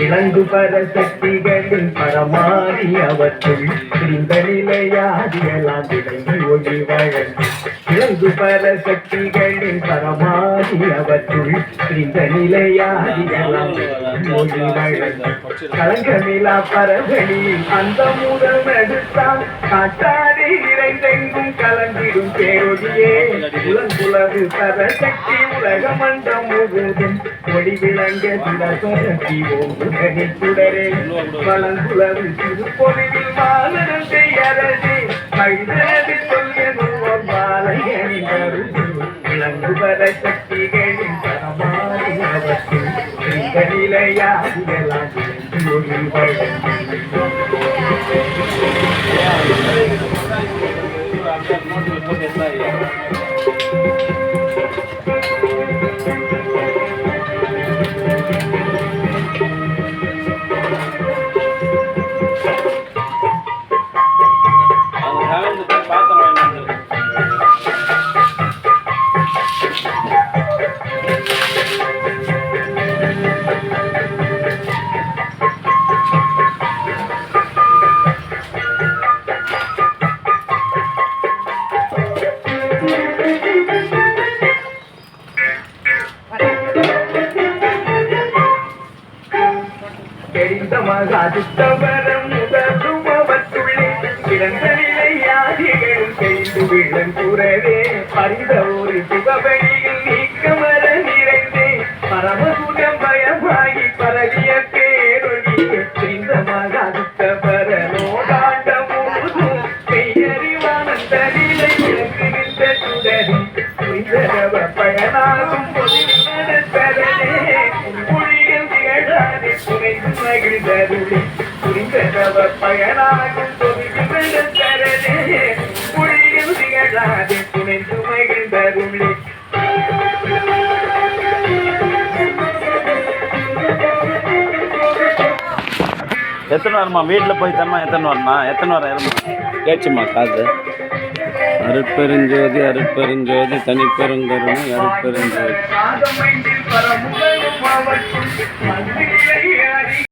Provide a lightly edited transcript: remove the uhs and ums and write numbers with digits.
இளங்கு பரசக்திகளின் பரமாறி அவற்றுள் இந்த நிலையாதியெல்லாம் விளங்கி ஒளி வழங்கு இளங்கு பரசக்திகளின் பரமாறி அவற்றுள் இந்த நிலையாதியெல்லாம் ஒளி வழங்கு களங்கமிலா பரவழியில் அந்த முதல் நடுத்தான் காட்டாடி நிறைந்தெங்கும் கலந்திடும் பேரொழியே உலங்குலகு பரசக்தி உலகமண்டம் முழுதும் ஒளி விளங்க சிலசக்தி ஓங்குதனி சுடரே வளங்குலவு திருப்பொழிவில் மாலரம் செய்யரசே மைதனது சொல்லியனும் மாலையணி மருது விளங்கு பரசக்திகளின் பரமாறி அவற்றில் இந்த நிலையாதியெல்லாம் ஒளி வழங்கு மகாதித்தவரம் முதலும் அவற்றுள்ளே இறந்த நிலையாதிகளும் செய்து விளங்குறதே பரித ஒரு சுகவழியில் நீக்கமர நிறைந்தே பரமசுகம் பயமாகி பரவிய பேரொழி இந்த மகாதித்தவர நோடாண்ட முழுதும் பெயறிவானந்த நிலை விளங்குகின்ற சுடரி புரிந்தரவ பயனாகும் பொலிவன தரனே புலிகள் திகழாதே புனைந்து மகிழ்ந்தருளி புரிந்தரவ பயனாகும் பொலிவன தரனே புலிகள் திகழாதே புனைந்து மகிழ்ந்தருளி எத்தனை வரமா வீட்டில் போய் தரமா எத்தனை வரமா எத்தனை வர இறமா கேட்சுமா காது அருட்பெருஞ்சோதி அருட்பெருஞ்சோதி தனிப்பெருங்கருணை அருட்பெருஞ்சோதி